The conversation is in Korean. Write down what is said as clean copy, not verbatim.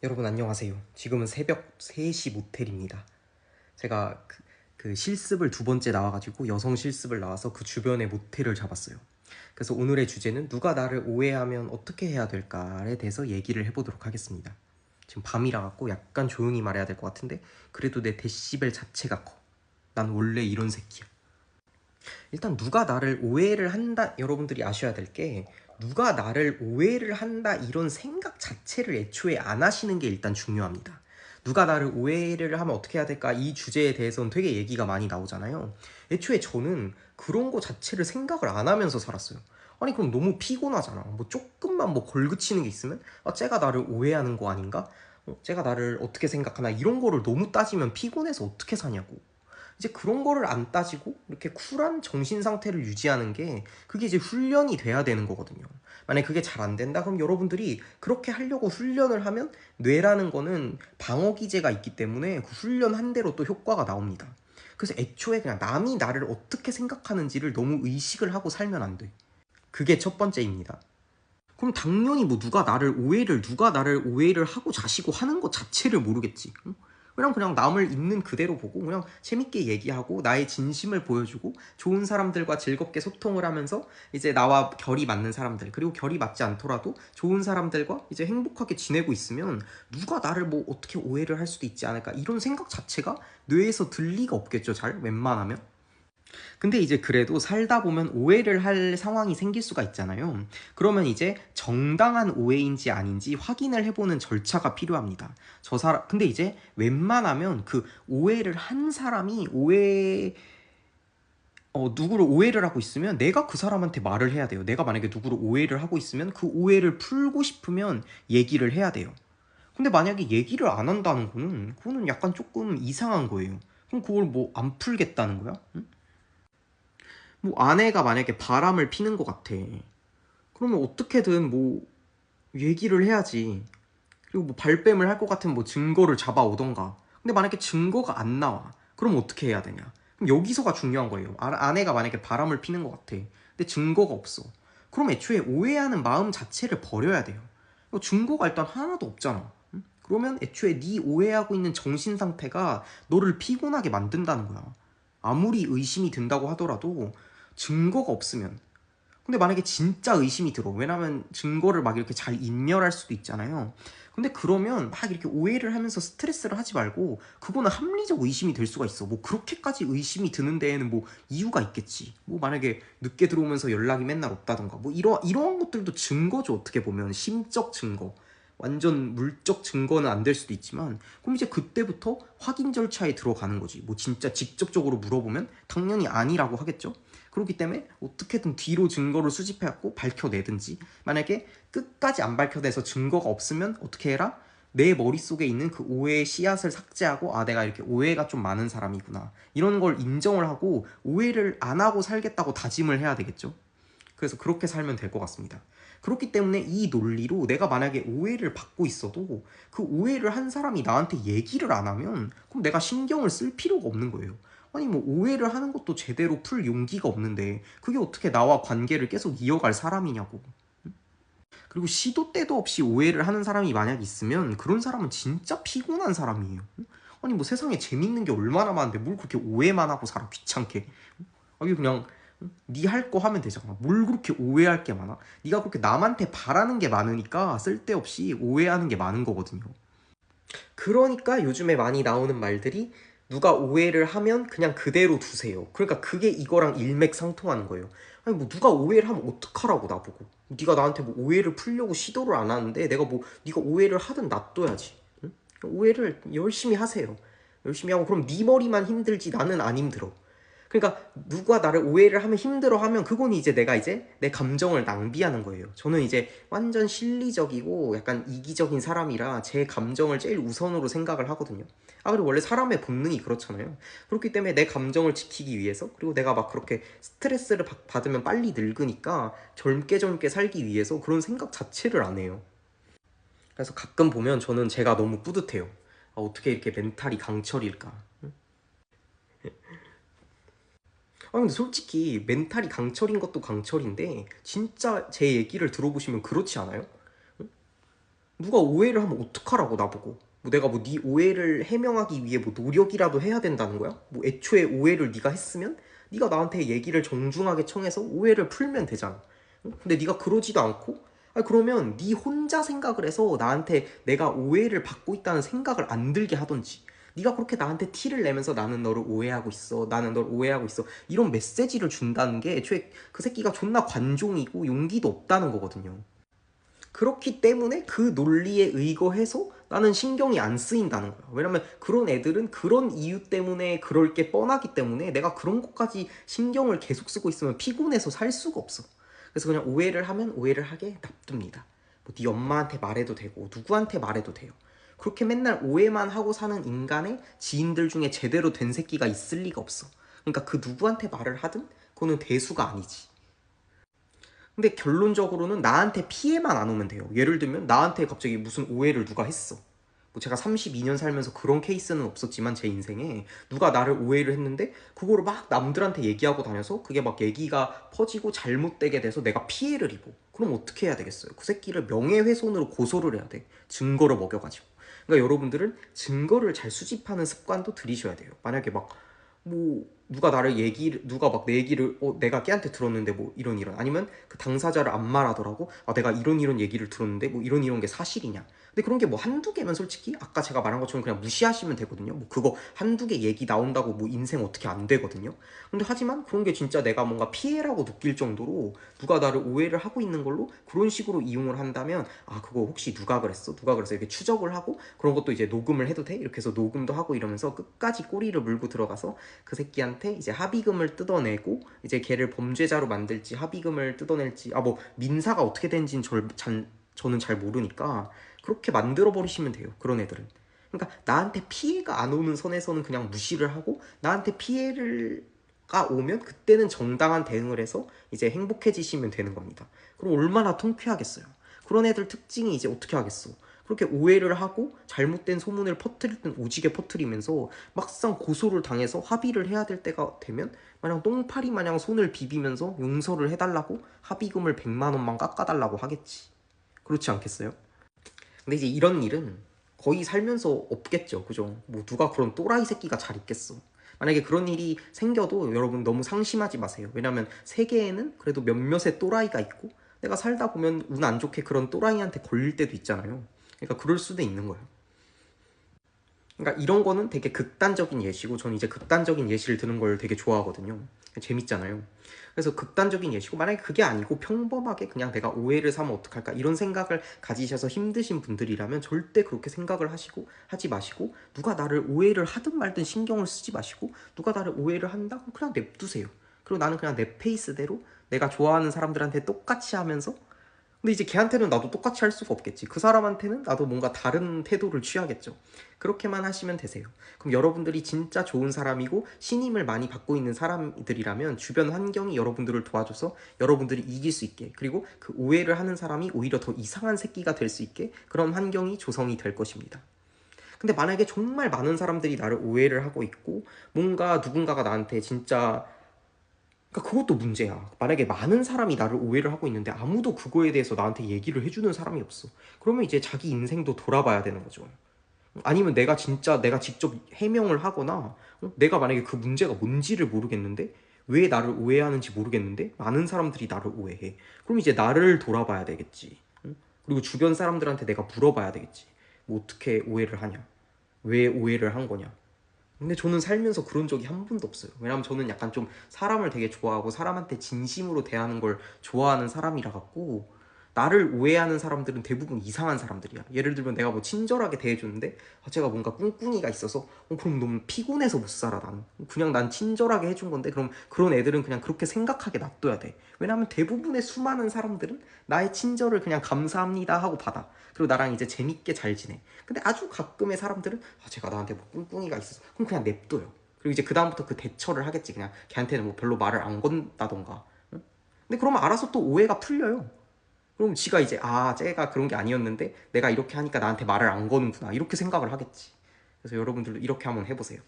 여러분 안녕하세요. 지금은 새벽 3시 모텔입니다. 제가 실습을 두 번째 나와가지고 여성 실습을 나와서 그 주변에 모텔을 잡았어요. 그래서 오늘의 주제는 누가 나를 오해하면 어떻게 해야 될까에 대해서 얘기를 해보도록 하겠습니다. 지금 밤이라 갖고 약간 조용히 말해야 될 것 같은데 그래도 내 데시벨 자체가 커. 난 원래 이런 새끼야. 일단 누가 나를 오해를 한다, 여러분들이 아셔야 될 게 누가 나를 오해를 한다 이런 생각 자체를 애초에 안 하시는 게 일단 중요합니다. 누가 나를 오해를 하면 어떻게 해야 될까, 이 주제에 대해서는 되게 얘기가 많이 나오잖아요. 애초에 저는 그런 거 자체를 생각을 안 하면서 살았어요. 아니 그럼 너무 피곤하잖아. 뭐 조금만 뭐 걸그치는 게 있으면 쟤가 나를 오해하는 거 아닌가? 쟤가 나를 어떻게 생각하나, 이런 거를 너무 따지면 피곤해서 어떻게 사냐고. 이제 그런 거를 안 따지고 이렇게 쿨한 정신 상태를 유지하는 게, 그게 이제 훈련이 돼야 되는 거거든요. 만약에 그게 잘 안 된다 그럼 여러분들이 그렇게 하려고 훈련을 하면 뇌라는 거는 방어 기제가 있기 때문에 그 훈련한 대로 또 효과가 나옵니다. 그래서 애초에 그냥 남이 나를 어떻게 생각하는지를 너무 의식을 하고 살면 안 돼. 그게 첫 번째입니다. 그럼 당연히 뭐 누가 나를 오해를 하고 자시고 하는 것 자체를 모르겠지. 응? 그냥 남을 있는 그대로 보고 그냥 재밌게 얘기하고 나의 진심을 보여주고 좋은 사람들과 즐겁게 소통을 하면서 이제 나와 결이 맞는 사람들, 그리고 결이 맞지 않더라도 좋은 사람들과 이제 행복하게 지내고 있으면 누가 나를 뭐 어떻게 오해를 할 수도 있지 않을까, 이런 생각 자체가 뇌에서 들 리가 없겠죠, 잘 웬만하면. 근데 이제 그래도 살다 보면 오해를 할 상황이 생길 수가 있잖아요. 그러면 이제 정당한 오해인지 아닌지 확인을 해보는 절차가 필요합니다. 근데 이제 웬만하면 그 오해를 한 사람이 누구를 오해를 하고 있으면 내가 그 사람한테 말을 해야 돼요. 내가 만약에 누구를 오해를 하고 있으면 그 오해를 풀고 싶으면 얘기를 해야 돼요. 근데 만약에 얘기를 안 한다는 거는 그거는 약간 조금 이상한 거예요. 그럼 그걸 뭐 안 풀겠다는 거야? 응? 뭐 아내가 만약에 바람을 피는 것 같아. 그러면 어떻게든 뭐 얘기를 해야지. 그리고 뭐 발뺌을 할 것 같으면 뭐 증거를 잡아오던가. 근데 만약에 증거가 안 나와. 그럼 어떻게 해야 되냐? 그럼 여기서가 중요한 거예요. 아내가 만약에 바람을 피는 것 같아. 근데 증거가 없어. 그럼 애초에 오해하는 마음 자체를 버려야 돼요. 증거가 일단 하나도 없잖아. 응? 그러면 애초에 네 오해하고 있는 정신 상태가 너를 피곤하게 만든다는 거야. 아무리 의심이 든다고 하더라도 증거가 없으면. 근데 만약에 진짜 의심이 들어. 왜냐면 증거를 막 이렇게 잘 인멸할 수도 있잖아요. 근데 그러면 막 이렇게 오해를 하면서 스트레스를 하지 말고, 그거는 합리적 의심이 될 수가 있어. 뭐 그렇게까지 의심이 드는 데에는 뭐 이유가 있겠지. 뭐 만약에 늦게 들어오면서 연락이 맨날 없다던가 뭐 이런 것들도 증거죠. 어떻게 보면 심적 증거. 완전 물적 증거는 안 될 수도 있지만, 그럼 이제 그때부터 확인 절차에 들어가는 거지. 뭐 진짜 직접적으로 물어보면 당연히 아니라고 하겠죠. 그렇기 때문에 어떻게든 뒤로 증거를 수집해갖고 밝혀내든지, 만약에 끝까지 안 밝혀내서 증거가 없으면 어떻게 해라? 내 머릿속에 있는 그 오해의 씨앗을 삭제하고, 내가 이렇게 오해가 좀 많은 사람이구나, 이런 걸 인정을 하고 오해를 안 하고 살겠다고 다짐을 해야 되겠죠. 그래서 그렇게 살면 될 것 같습니다. 그렇기 때문에 이 논리로 내가 만약에 오해를 받고 있어도 그 오해를 한 사람이 나한테 얘기를 안 하면 그럼 내가 신경을 쓸 필요가 없는 거예요. 아니 뭐 오해를 하는 것도 제대로 풀 용기가 없는데 그게 어떻게 나와 관계를 계속 이어갈 사람이냐고. 그리고 시도 때도 없이 오해를 하는 사람이 만약 있으면 그런 사람은 진짜 피곤한 사람이에요. 아니 뭐 세상에 재밌는 게 얼마나 많은데 뭘 그렇게 오해만 하고 살아, 귀찮게. 아니 그냥 네 할 거 하면 되잖아. 뭘 그렇게 오해할 게 많아? 네가 그렇게 남한테 바라는 게 많으니까 쓸데없이 오해하는 게 많은 거거든요. 그러니까 요즘에 많이 나오는 말들이, 누가 오해를 하면 그냥 그대로 두세요. 그러니까 그게 이거랑 일맥상통하는 거예요. 아니 뭐 누가 오해를 하면 어떡하라고 나보고. 네가 나한테 뭐 오해를 풀려고 시도를 안 하는데 내가 뭐 네가 오해를 하든 놔둬야지. 응? 오해를 열심히 하세요. 열심히 하고 그럼 네 머리만 힘들지 나는 안 힘들어. 그러니까 누가 나를 오해를 하면 힘들어하면 그건 이제 내가 이제 내 감정을 낭비하는 거예요. 저는 이제 완전 실리적이고 약간 이기적인 사람이라 제 감정을 제일 우선으로 생각을 하거든요. 그리고 원래 사람의 본능이 그렇잖아요. 그렇기 때문에 내 감정을 지키기 위해서, 그리고 내가 막 그렇게 스트레스를 받으면 빨리 늙으니까 젊게 젊게 살기 위해서 그런 생각 자체를 안 해요. 그래서 가끔 보면 저는 제가 너무 뿌듯해요. 어떻게 이렇게 멘탈이 강철일까. 근데 솔직히 멘탈이 강철인 것도 강철인데 진짜 제 얘기를 들어보시면 그렇지 않아요? 누가 오해를 하면 어떡하라고 나보고. 뭐 내가 뭐 네 오해를 해명하기 위해 뭐 노력이라도 해야 된다는 거야? 뭐 애초에 오해를 네가 했으면 네가 나한테 얘기를 정중하게 청해서 오해를 풀면 되잖아. 응? 근데 네가 그러지도 않고, 아니 그러면 네 혼자 생각을 해서 나한테 내가 오해를 받고 있다는 생각을 안 들게 하던지, 네가 그렇게 나한테 티를 내면서 나는 너를 오해하고 있어, 나는 널 오해하고 있어, 이런 메시지를 준다는 게 애초에 그 새끼가 존나 관종이고 용기도 없다는 거거든요. 그렇기 때문에 그 논리에 의거해서 나는 신경이 안 쓰인다는 거야. 왜냐면 그런 애들은 그런 이유 때문에 그럴 게 뻔하기 때문에 내가 그런 것까지 신경을 계속 쓰고 있으면 피곤해서 살 수가 없어. 그래서 그냥 오해를 하면 오해를 하게 놔둡니다. 뭐 네 엄마한테 말해도 되고 누구한테 말해도 돼요. 그렇게 맨날 오해만 하고 사는 인간의 지인들 중에 제대로 된 새끼가 있을 리가 없어. 그러니까 그 누구한테 말을 하든 그거는 대수가 아니지. 근데 결론적으로는 나한테 피해만 안 오면 돼요. 예를 들면 나한테 갑자기 무슨 오해를 누가 했어. 뭐 제가 32년 살면서 그런 케이스는 없었지만 제 인생에 누가 나를 오해를 했는데 그거를 막 남들한테 얘기하고 다녀서 그게 막 얘기가 퍼지고 잘못되게 돼서 내가 피해를 입어. 그럼 어떻게 해야 되겠어요? 그 새끼를 명예훼손으로 고소를 해야 돼. 증거를 먹여가지고. 그러니까 여러분들은 증거를 잘 수집하는 습관도 들이셔야 돼요. 만약에 막 뭐 누가 나를 얘기를 누가 막 내 얘기를 내가 걔한테 들었는데 뭐 이런 아니면 그 당사자를 안 말하더라고. 아 내가 이런 얘기를 들었는데 뭐 이런 게 사실이냐. 근데 그런 게 뭐 한두 개면 솔직히 아까 제가 말한 것처럼 그냥 무시하시면 되거든요. 뭐 그거 한두 개 얘기 나온다고 뭐 인생 어떻게 안 되거든요. 근데 하지만 그런 게 진짜 내가 뭔가 피해라고 느낄 정도로 누가 나를 오해를 하고 있는 걸로 그런 식으로 이용을 한다면, 아 그거 혹시 누가 그랬어? 누가 그랬어? 이렇게 추적을 하고 그런 것도 이제 녹음을 해도 돼? 이렇게 해서 녹음도 하고 이러면서 끝까지 꼬리를 물고 들어가서 그 새끼한테 이제 합의금을 뜯어내고 이제 걔를 범죄자로 만들지 합의금을 뜯어낼지, 아 뭐 민사가 어떻게 되는지는 저는 잘 모르니까 그렇게 만들어 버리시면 돼요. 그런 애들은. 그러니까 나한테 피해가 안 오는 선에서는 그냥 무시를 하고, 나한테 피해를 가 오면 그때는 정당한 대응을 해서 이제 행복해지시면 되는 겁니다. 그럼 얼마나 통쾌하겠어요. 그런 애들 특징이 이제 어떻게 하겠어. 그렇게 오해를 하고 잘못된 소문을 퍼뜨릴 땐 오지게 퍼뜨리면서 막상 고소를 당해서 합의를 해야 될 때가 되면 마냥 똥파리 마냥 손을 비비면서 용서를 해달라고 합의금을 100만 원만 깎아달라고 하겠지. 그렇지 않겠어요? 근데 이제 이런 일은 거의 살면서 없겠죠. 그죠? 뭐 누가 그런 또라이 새끼가 잘 있겠어. 만약에 그런 일이 생겨도 여러분 너무 상심하지 마세요. 왜냐면 세계에는 그래도 몇몇의 또라이가 있고 내가 살다 보면 운 안 좋게 그런 또라이한테 걸릴 때도 있잖아요. 그러니까 그럴 수도 있는 거예요. 그러니까 이런 거는 되게 극단적인 예시고, 저는 이제 극단적인 예시를 드는 걸 되게 좋아하거든요. 재밌잖아요. 그래서 극단적인 예시고, 만약에 그게 아니고 평범하게 그냥 내가 오해를 사면 어떡할까 이런 생각을 가지셔서 힘드신 분들이라면 절대 그렇게 생각을 하지 마시고, 누가 나를 오해를 하든 말든 신경을 쓰지 마시고, 누가 나를 오해를 한다? 그냥 냅두세요. 그리고 나는 그냥 내 페이스대로 내가 좋아하는 사람들한테 똑같이 하면서, 근데 이제 걔한테는 나도 똑같이 할 수가 없겠지. 그 사람한테는 나도 뭔가 다른 태도를 취하겠죠. 그렇게만 하시면 되세요. 그럼 여러분들이 진짜 좋은 사람이고 신임을 많이 받고 있는 사람들이라면 주변 환경이 여러분들을 도와줘서 여러분들이 이길 수 있게, 그리고 그 오해를 하는 사람이 오히려 더 이상한 새끼가 될 수 있게 그런 환경이 조성이 될 것입니다. 근데 만약에 정말 많은 사람들이 나를 오해를 하고 있고 뭔가 누군가가 나한테 진짜, 그러니까 그것도 문제야. 만약에 많은 사람이 나를 오해를 하고 있는데 아무도 그거에 대해서 나한테 얘기를 해주는 사람이 없어. 그러면 이제 자기 인생도 돌아봐야 되는 거죠. 아니면 내가 진짜 내가 직접 해명을 하거나, 내가 만약에 그 문제가 뭔지를 모르겠는데 왜 나를 오해하는지 모르겠는데 많은 사람들이 나를 오해해. 그럼 이제 나를 돌아봐야 되겠지. 그리고 주변 사람들한테 내가 물어봐야 되겠지. 뭐 어떻게 오해를 하냐? 왜 오해를 한 거냐? 근데 저는 살면서 그런 적이 한 번도 없어요. 왜냐면 저는 약간 좀 사람을 되게 좋아하고 사람한테 진심으로 대하는 걸 좋아하는 사람이라 갖고, 나를 오해하는 사람들은 대부분 이상한 사람들이야. 예를 들면 내가 뭐 친절하게 대해줬는데 제가 뭔가 꿍꿍이가 있어서 그럼 너무 피곤해서 못 살아 나는. 그냥 난 친절하게 해준 건데, 그럼 그런 애들은 그냥 그렇게 생각하게 놔둬야 돼. 왜냐면 대부분의 수많은 사람들은 나의 친절을 그냥 감사합니다 하고 받아. 그리고 나랑 이제 재밌게 잘 지내. 근데 아주 가끔의 사람들은 제가 나한테 뭐 꿍꿍이가 있어서, 그럼 그냥 냅둬요. 그리고 이제 그다음부터 그 대처를 하겠지. 그냥 걔한테는 뭐 별로 말을 안 건다던가. 응? 근데 그러면 알아서 또 오해가 풀려요. 그럼 지가 이제 쟤가 그런 게 아니었는데 내가 이렇게 하니까 나한테 말을 안 거는구나 이렇게 생각을 하겠지. 그래서 여러분들도 이렇게 한번 해보세요.